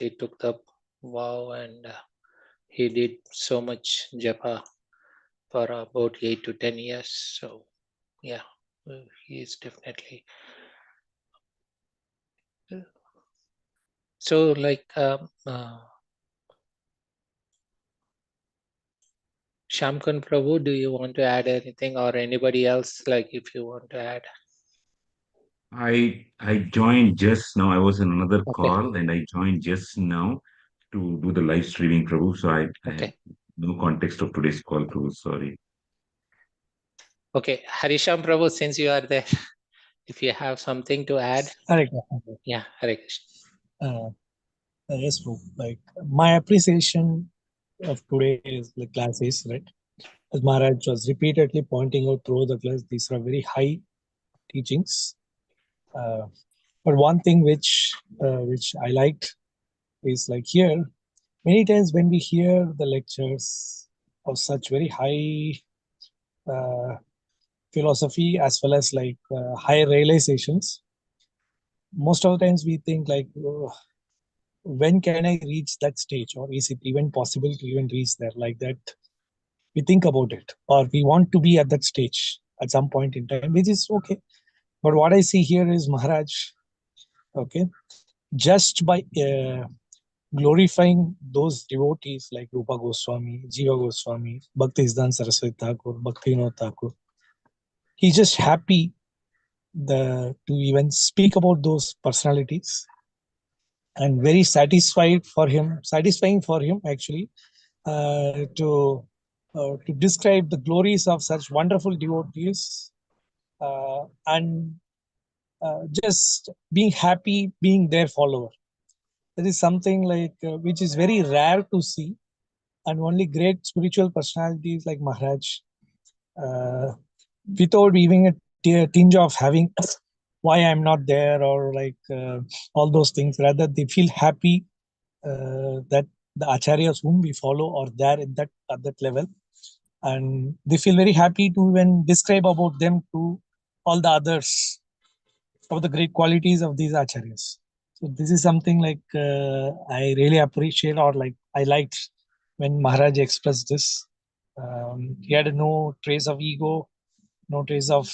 he took the vow and he did so much japa for about 8 to 10 years. So, yeah, he is definitely. So, like, Shamkun Prabhu, do you want to add anything, or anybody else? Like, if you want to add. I joined just now. I was in another Okay. call and I joined just now to do the live streaming, Prabhu. So I have Okay. no context of today's call, Prabhu. Sorry. Okay. Harisham Prabhu, since you are there, if you have something to add, Hare Krishna. yeah, Hare Krishna. Yes, bro. Like my appreciation of today's like classes, right? As Maharaj was repeatedly pointing out through the class, these are very high teachings. But one thing which I liked is like here, many times when we hear the lectures of such very high uh, philosophy as well as like high realizations, most of the times we think like, oh, when can I reach that stage, or is it even possible to even reach there? Like that, we think about it, or we want to be at that stage at some point in time, which is okay. But what I see here is Maharaj, okay, just by glorifying those devotees like Rupa Goswami, Jiva Goswami, Bhaktisiddhanta Saraswati Thakur, Bhaktivinoda Thakur, he's just happy to even speak about those personalities, and very satisfying for him actually, to describe the glories of such wonderful devotees, and just being happy being their follower. That is something like which is very rare to see, and only great spiritual personalities like Maharaj, uh, without even a tinge of having why I'm not there, or like all those things. Rather, they feel happy that the acharyas whom we follow are there at that level, and they feel very happy to even describe about them to all the others of the great qualities of these acharyas. So this is something like I really appreciate, or like I liked when Maharaj expressed this. He had no trace of ego, no trace of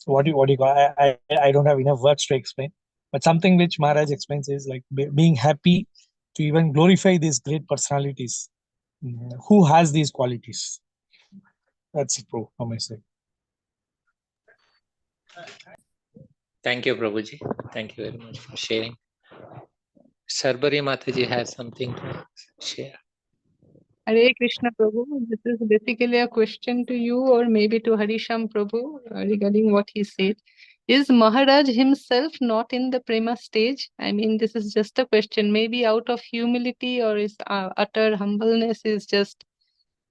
what do you call? I don't have enough words to explain, but something which Maharaj explains is like being happy to even glorify these great personalities. Who has these qualities? That's it, bro, from my side. Thank you, Prabhuji. Thank you very much for sharing. Sarbari Mataji has something to share. Hare Krishna Prabhu, this is basically a question to you or maybe to Harisham Prabhu regarding what he said. Is Maharaj himself not in the prema stage? I mean, this is just a question, maybe out of humility or his utter humbleness is just,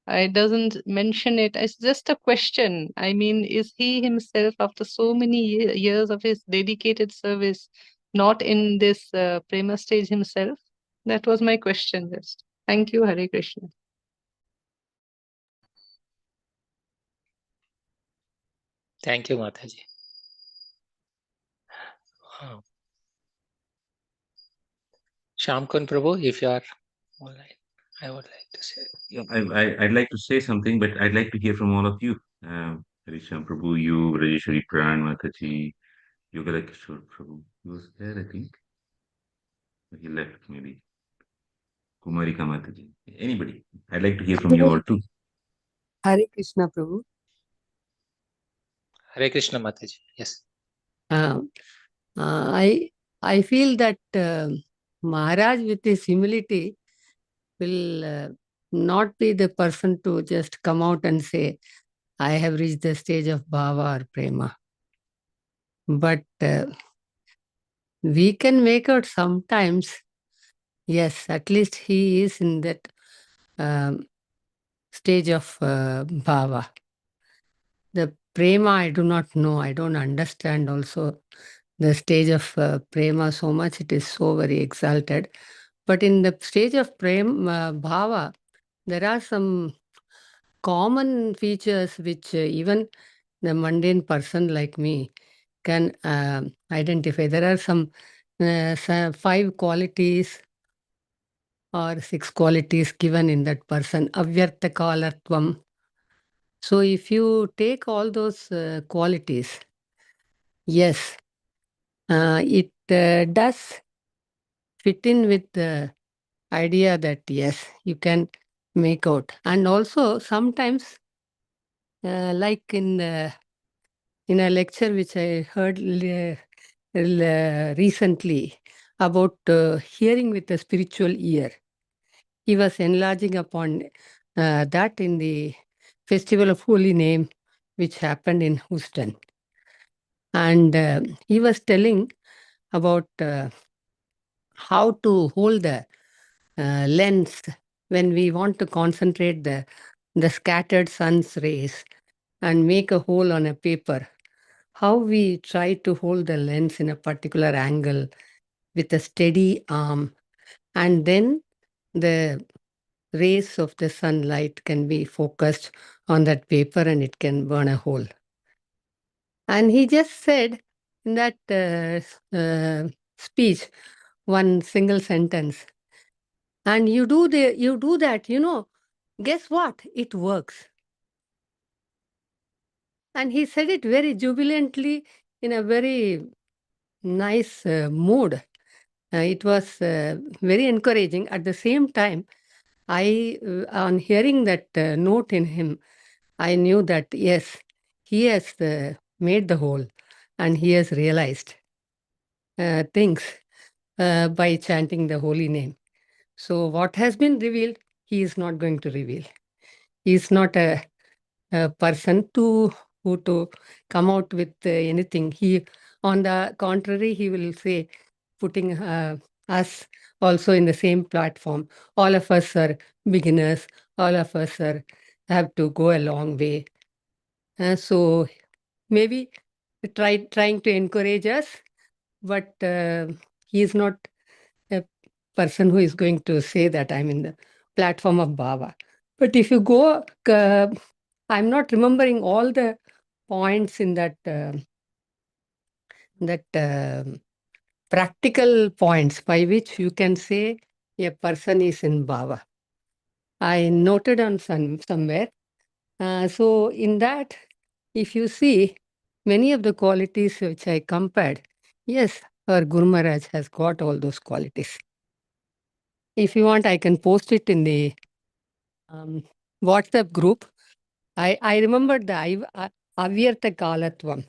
it doesn't mention it. It's just a question. I mean, is he himself, after so many years of his dedicated service, not in this prema stage himself? That was my question just. Thank you, Hare Krishna. Thank you, Mataji. Shamkun Prabhu, if you are online, I would like to say. Yeah, I'd like to say something, but I'd like to hear from all of you. Harisham Prabhu, you, Rajeshwari Pran, Mataji, Yogala Kishore Prabhu. He was there, I think. He left, maybe. Kumarika Mataji. Anybody. I'd like to hear from you all too. Hare Krishna Prabhu. Hare Krishna Mataji. Yes. I feel that Maharaj with his humility will not be the person to just come out and say, I have reached the stage of bhava or prema. But we can make out sometimes, yes, at least he is in that stage of bhava. The prema, I do not know. I don't understand also the stage of prema so much. It is so very exalted. But in the stage of prema, bhava, there are some common features which even the mundane person like me can identify. There are some 5 qualities or 6 qualities given in that person, avyartha kalatvam. So if you take all those qualities, yes, it does fit in with the idea that yes, you can make out. And also sometimes, like in a lecture which I heard recently about hearing with a spiritual ear, he was enlarging upon that in the Festival of Holy Name, which happened in Houston. And he was telling about how to hold the lens when we want to concentrate the scattered sun's rays and make a hole on a paper. How we try to hold the lens in a particular angle with a steady arm, and then the rays of the sunlight can be focused on that paper and it can burn a hole. And he just said in that speech one single sentence, and you do that, guess what? It works. And he said it very jubilantly in a very nice mood. It was very encouraging. At the same time, on hearing that note in him, I knew that yes, he has made the whole and he has realized things by chanting the holy name. So what has been revealed, he is not going to reveal. He is not a person to come out with anything. He, on the contrary, he will say, putting us also in the same platform. All of us are beginners. All of us have to go a long way. So maybe trying to encourage us, but he is not a person who is going to say that I'm in the platform of Baba. But if you go, I'm not remembering all the points in that practical points by which you can say a person is in Baba. I noted on somewhere. So in that, if you see many of the qualities which I compared, yes, our Guru Maharaj has got all those qualities. If you want, I can post it in the WhatsApp group. I remembered the Avyartha Kalatvam,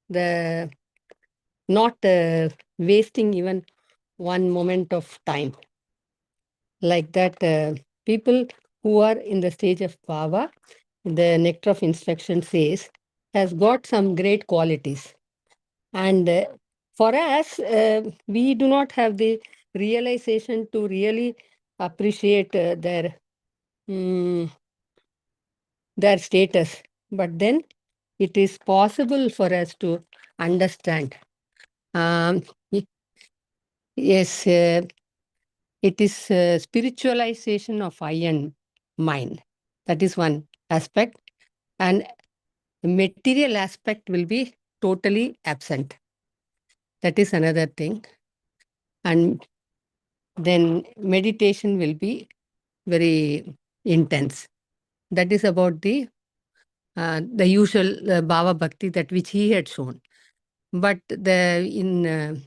the not wasting even one moment of time. Like that, people who are in the stage of Bhava, the Nectar of Instruction says, has got some great qualities. And for us, we do not have the realization to really appreciate their status. But then it is possible for us to understand. Yes, it is spiritualization of eye and mind. That is one aspect. And the material aspect will be totally absent. That is another thing. And then meditation will be very intense. That is about the usual Bhava Bhakti that which he had shown. But in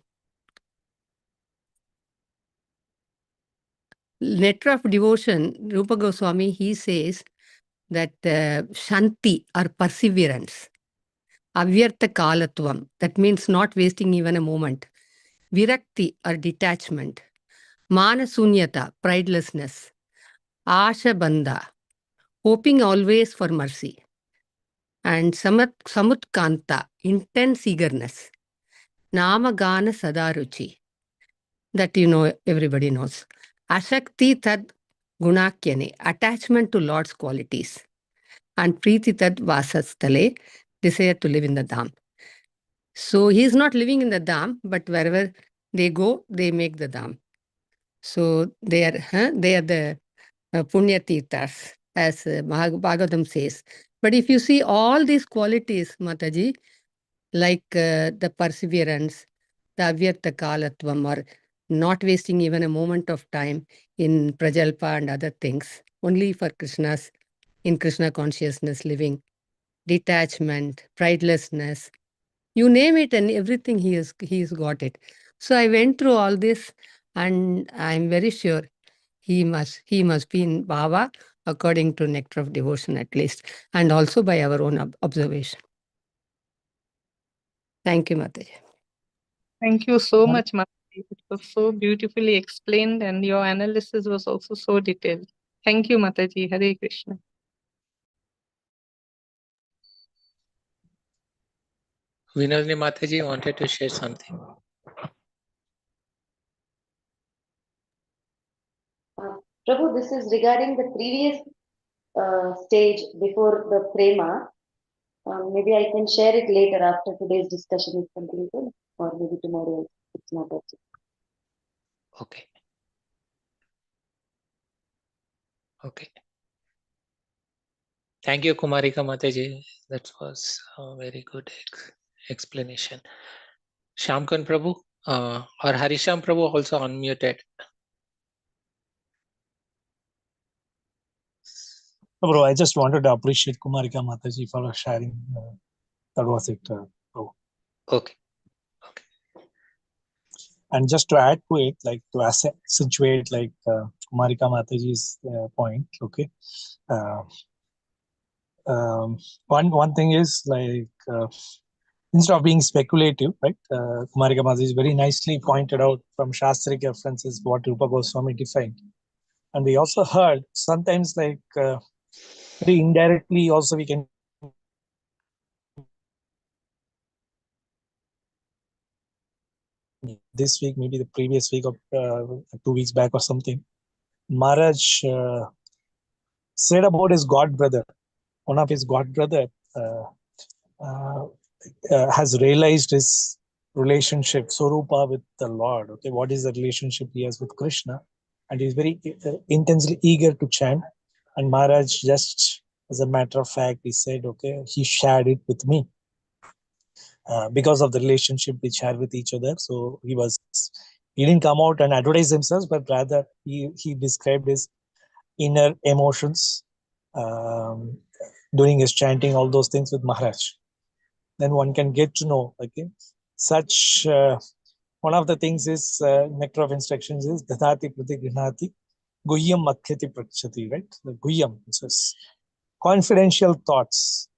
Letter of Devotion, Rupa Goswami, he says that Shanti or perseverance, Avyartha Kalatvam, that means not wasting even a moment, Virakti or detachment, Manasunyata, pridelessness, Asha Bandha, hoping always for mercy, and Samutkanta, intense eagerness, Namagana Sadaruchi, that everybody knows, Ashakti Tad Gunakyane, attachment to Lord's qualities, and Preeti Tad Vasastale, desire to live in the Dham. So he is not living in the Dham, but wherever they go, they make the Dham. So they are the Punya Tirthas, as Bhagavatam says. But if you see all these qualities, Mataji, like the perseverance, the avyarta kalatvam, or not wasting even a moment of time in prajalpa and other things, only for Krishna's, in Krishna consciousness living, detachment, pridelessness, you name it, and everything he's got it. So I went through all this, and I'm very sure he must be in bhava according to nectar of devotion at least, and also by our own observation. Thank you, Mataji. Thank you so much, Mataji. It was so beautifully explained, and your analysis was also so detailed. Thank you, Mataji. Hare Krishna. Vinodini Mataji wanted to share something. Prabhu, this is regarding the previous stage before the prema. Maybe I can share it later after today's discussion is completed, or maybe tomorrow. It's not urgent. Okay. Okay. Thank you, Kumarika Mataji. That was a very good explanation. Shamkan Prabhu or Harisham Prabhu also unmuted. Bro, I just wanted to appreciate Kumarika Mataji for sharing. That was it, bro. Okay. And just to add to it, like to accentuate like Kumarika Mataji's point, okay. One thing is like instead of being speculative, right? Kumarika Mataji very nicely pointed out from Shastric references what Rupa Goswami defined, and we also heard sometimes like very indirectly also we can this week, maybe the previous week or 2 weeks back or something, Maharaj said about his god brother. One of his god brother has realized his relationship, Swarupa, with the Lord. Okay, what is the relationship he has with Krishna? And he's very intensely eager to chant. And Maharaj, just as a matter of fact, he said, okay, he shared it with me. Because of the relationship we share with each other. So he didn't come out and advertise himself, but rather he described his inner emotions during his chanting, all those things with Maharaj. Then one can get to know, okay, such one of the things is nectar of instructions is Dathati Prati Grihnati Guhyam Makhyati Prachati, right? The Guhyam, it says confidential thoughts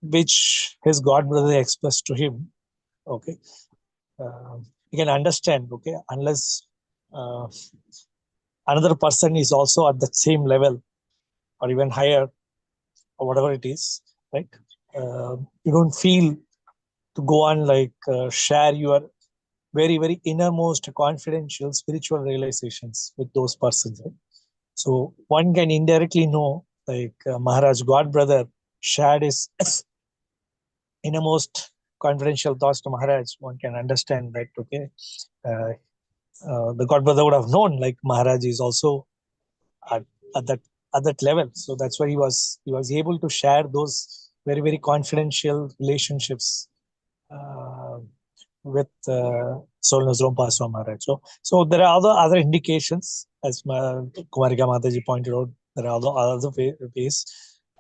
which his god brother expressed to him. Okay, you can understand. Okay, unless another person is also at the same level or even higher or whatever it is, right? You don't feel to go on like share your very, very innermost confidential spiritual realizations with those persons, right? So one can indirectly know like Maharaj god brother shared his innermost confidential thoughts to Maharaj. One can understand that, okay, the god brother would have known like Maharaj is also at that level. So that's why he was able to share those very, very confidential relationships with Solnas Rompaswa Maharaj. So there are other indications, as Kumarika Mataji pointed out. There are other ways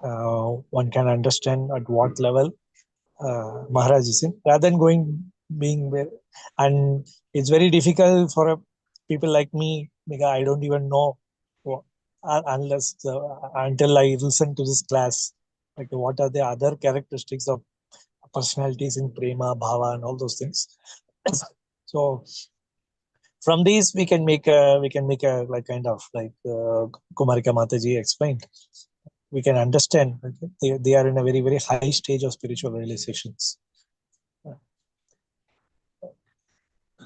one can understand at what level Maharaj is in, rather than being there. And it's very difficult for people like me, because I don't even know unless until I listen to this class, like what are the other characteristics of personalities in prema, bhava, and all those things. So from these we can make a like kind of like Kumarika Mataji explained. We can understand, okay? They are in a very, very high stage of spiritual realizations.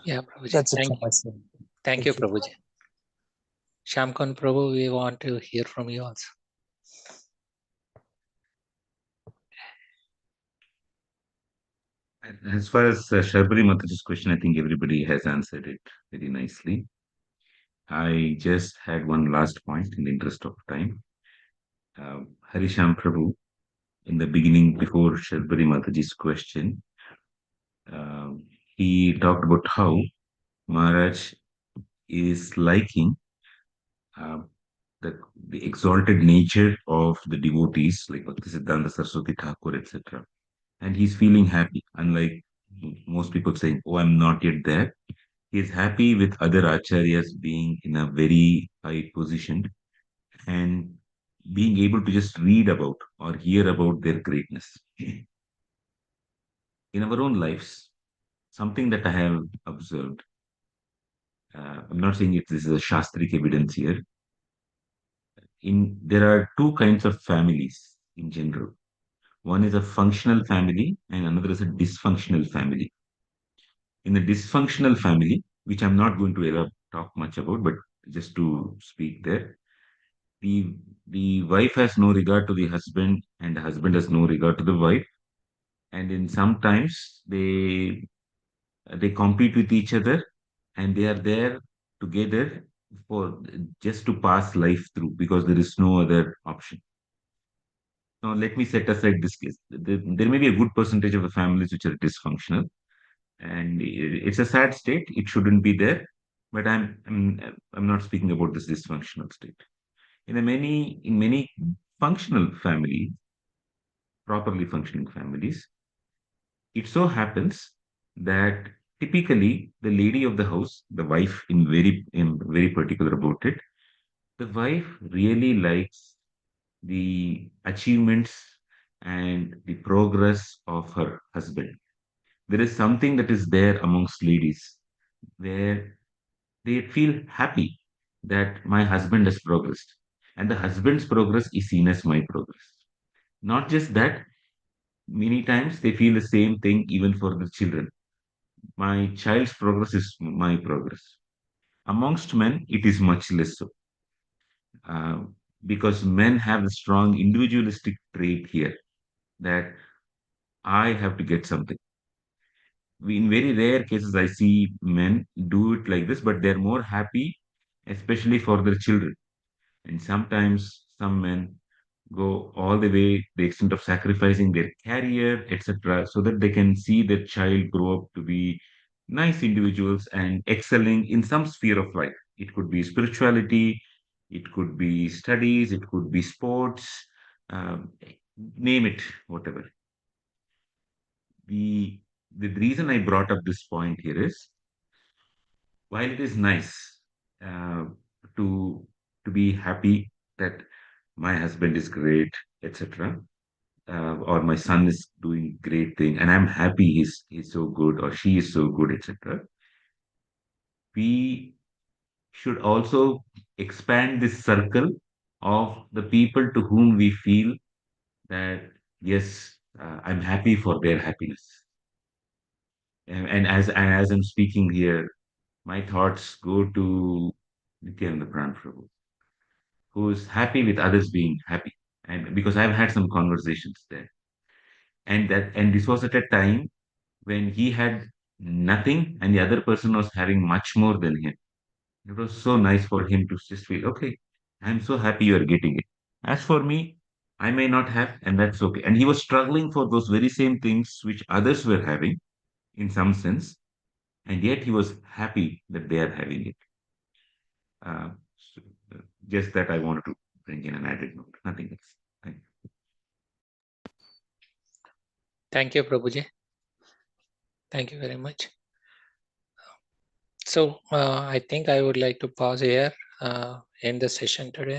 Yeah, Prabhuji. That's it from my side. Thank you, Prabhuji. Shamkan Prabhu, we want to hear from you also. As far as Sharbari Mataji's question, I think everybody has answered it very nicely. I just had one last point in the interest of time. Harisham Prabhu, in the beginning, before Sharbari Mataji's question, he talked about how Maharaj is liking uh, the exalted nature of the devotees like Bhaktisiddhanta Saraswati Thakur, etc. And he's feeling happy, unlike most people saying, "Oh, I'm not yet there." He is happy with other acharyas being in a very high position and being able to just read about or hear about their greatness. In our own lives, something that I have observed, I'm not saying if this is a Shastric evidence here, there are two kinds of families in general. One is a functional family and another is a dysfunctional family. In a dysfunctional family, which I'm not going to ever talk much about, but just to speak there, the the wife has no regard to the husband and the husband has no regard to the wife, and in sometimes they compete with each other and they are there together for just to pass life through because there is no other option. Now let me set aside this case. There may be a good percentage of the families which are dysfunctional, and it's a sad state. It shouldn't be there, but I'm not speaking about this dysfunctional state. In many functional families, properly functioning families, it so happens that typically the lady of the house, the wife, in very particular about it, the wife really likes the achievements and the progress of her husband. There is something that is there amongst ladies where they feel happy that my husband has progressed, and the husband's progress is seen as my progress. Not just that, many times they feel the same thing even for the children. My child's progress is my progress. Amongst men, it is much less so. Uh, because men have a strong individualistic trait here that I have to get something. In very rare cases, I see men do it like this, but they're more happy, especially for their children. And sometimes some men go all the way to the extent of sacrificing their career, etc., so that they can see their child grow up to be nice individuals and excelling in some sphere of life. It could be spirituality, it could be studies, it could be sports, um, name it, whatever. The, the reason I brought up this point here is while it is nice uh, to be happy that my husband is great, etc., or my son is doing great thing, and I'm happy he's so good or she is so good, etc. We should also expand this circle of the people to whom we feel that yes, I'm happy for their happiness. And as I'm speaking here, my thoughts go to Nityananda Pran Prabhu, who's happy with others being happy. And because I've had some conversations there. And this was at a time when he had nothing and the other person was having much more than him. It was so nice for him to just feel, okay, I'm so happy you are getting it. As for me, I may not have, and that's okay. And he was struggling for those very same things which others were having in some sense, and yet he was happy that they are having it. Uh, so, just that I wanted to bring in an added note, nothing else. Thank you. Thank you, Prabhuji. Thank you very much. So I think I would like to pause here, end the session today.